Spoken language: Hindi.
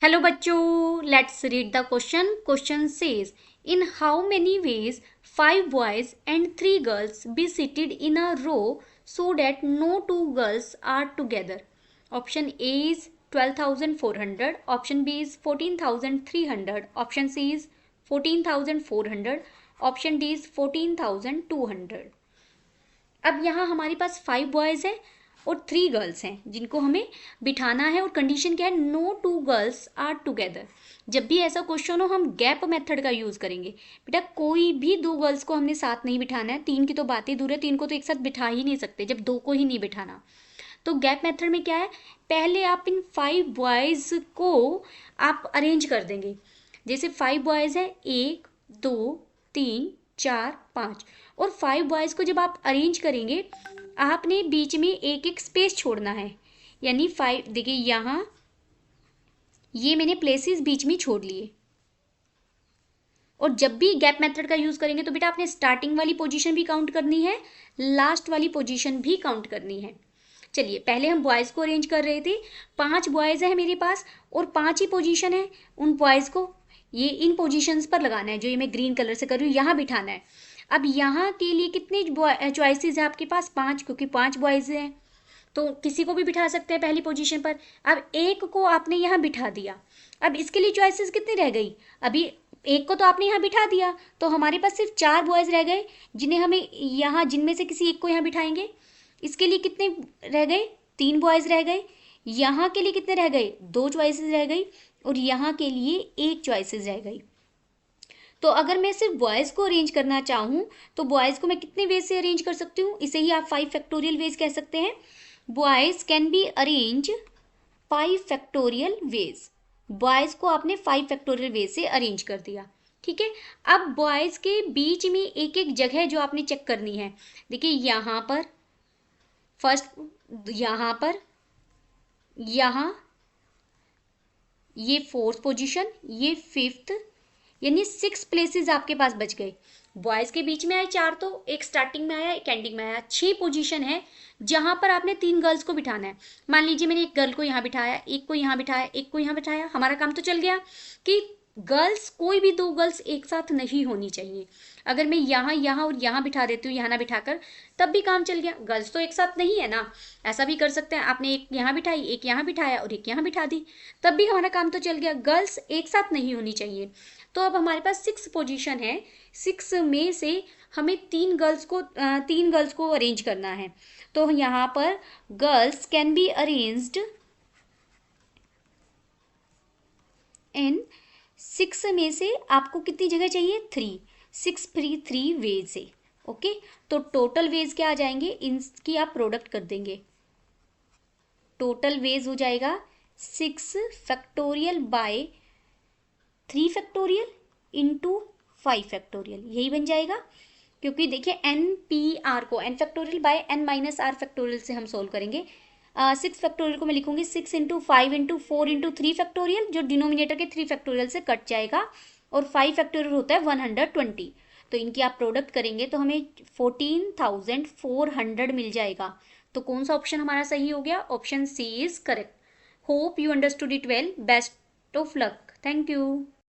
हेलो बच्चों, let's read the question. Question says in how many ways 5 boys and 3 girls be seated in a row so that no 2 girls are together. Option A is 12,400, option B is 14,300, option C is 14,400, option D is 14,200. अब यहाँ हमारे पास 5 बॉयज़ हैं और 3 गर्ल्स हैं जिनको हमें बिठाना है और कंडीशन क्या है, नो 2 गर्ल्स आर टुगेदर. जब भी ऐसा क्वेश्चन हो हम गैप मेथड का यूज़ करेंगे. बेटा कोई भी 2 गर्ल्स को हमने साथ नहीं बिठाना है. 3 की तो बात ही दूर है, 3 को तो एक साथ बिठा ही नहीं सकते जब 2 को ही नहीं बिठाना. तो गैप मेथड में क्या है, पहले आप इन 5 बॉयज़ को आप अरेंज कर देंगे. जैसे 5 बॉयज़ है, 1 2 3 4 5, और 5 बॉयज़ को जब आप अरेंज करेंगे आपने बीच में एक एक स्पेस छोड़ना है. यानी 5, देखिए यहाँ ये मैंने प्लेसेस बीच में छोड़ लिए. और जब भी गैप मेथड का यूज़ करेंगे तो बेटा आपने स्टार्टिंग वाली पोजीशन भी काउंट करनी है, लास्ट वाली पोजीशन भी काउंट करनी है. चलिए पहले हम बॉयज़ को अरेंज कर रहे थे. 5 बॉयज़ है मेरे पास और 5 ही पोजीशन है. उन बॉयज़ को ये इन पोजीशंस पर लगाना है जो ये मैं ग्रीन कलर से कर रही हूँ, यहाँ बिठाना है. अब यहाँ के लिए कितने चॉइसेस है आपके पास, 5, क्योंकि 5 बॉयज़ हैं तो किसी को भी बिठा सकते हैं पहली पोजीशन पर. अब एक को आपने यहाँ बिठा दिया. अब इसके लिए चॉइसेस कितनी रह गई, अभी एक को तो आपने यहाँ बिठा दिया तो हमारे पास सिर्फ 4 बॉयज़ रह गए जिन्हें हमें यहाँ, जिनमें से किसी एक को यहाँ बिठाएंगे. इसके लिए कितने रह गए, 3 बॉयज़ रह गए. यहाँ के लिए कितने रह गए, 2 चॉइसेस रह गई. और यहाँ के लिए 1 चॉइसेस रह गई. तो अगर मैं सिर्फ बॉयज़ को अरेंज करना चाहूँ तो बॉयज़ को मैं कितने वेज से अरेंज कर सकती हूँ, इसे ही आप 5 फैक्टोरियल वेज कह सकते हैं. Boys can be arrange 5 factorial veg. Boys को आपने 5 फैक्टोरियल वेज से अरेंज कर दिया. ठीक है. अब बॉयज़ के बीच में एक एक जगह जो आपने चेक करनी है. देखिए यहाँ पर फर्स्ट, यहाँ पर, यहाँ, ये 4th पोजीशन, ये 5th, यानी 6 प्लेसेस आपके पास बच गए. बॉयज़ के बीच में आए 4, तो एक स्टार्टिंग में आया एक एंडिंग में आया. 6 पोजीशन है जहां पर आपने 3 गर्ल्स को बिठाना है. मान लीजिए मैंने एक गर्ल को यहाँ बिठाया, एक को यहाँ बिठाया, एक को यहाँ बिठाया. हमारा काम तो चल गया कि गर्ल्स, कोई भी 2 गर्ल्स एक साथ नहीं होनी चाहिए. अगर मैं यहाँ यहाँ और यहाँ बिठा देती हूँ, यहाँ ना बिठाकर, तब भी काम चल गया. गर्ल्स तो एक साथ नहीं है ना. ऐसा भी कर सकते हैं, आपने एक यहाँ बिठाई, एक यहाँ बिठाया और एक यहाँ बिठा दी, तब भी हमारा काम तो चल गया. गर्ल्स एक साथ नहीं होनी चाहिए. तो अब हमारे पास 6 पोजीशन है. 6 में से हमें 3 गर्ल्स को अरेंज करना है. तो यहाँ पर girls can be arranged in 6 में से आपको कितनी जगह चाहिए, 3. 6 फ्री 3 वेज से. ओके. तो टोटल वेज क्या आ जाएंगे, इनकी आप प्रोडक्ट कर देंगे. टोटल वेज हो जाएगा 6 factorial by 3 factorial into 5 factorial, यही बन जाएगा. क्योंकि देखिए NPR को n factorial by n minus r factorial से हम सोल्व करेंगे. 6 फैक्टोरियल को मैं लिखूंगी 6 इंटू 5 इंटू 4 इंटू 3 फैक्टोरियल, जो डिनोमिनेटर के 3 फैक्टोरियल से कट जाएगा. और 5 फैक्टोरियल होता है 120. तो इनकी आप प्रोडक्ट करेंगे तो हमें 14,400 मिल जाएगा. तो कौन सा ऑप्शन हमारा सही हो गया, option C is correct. Hope you understood it well. Best of luck. Thank you.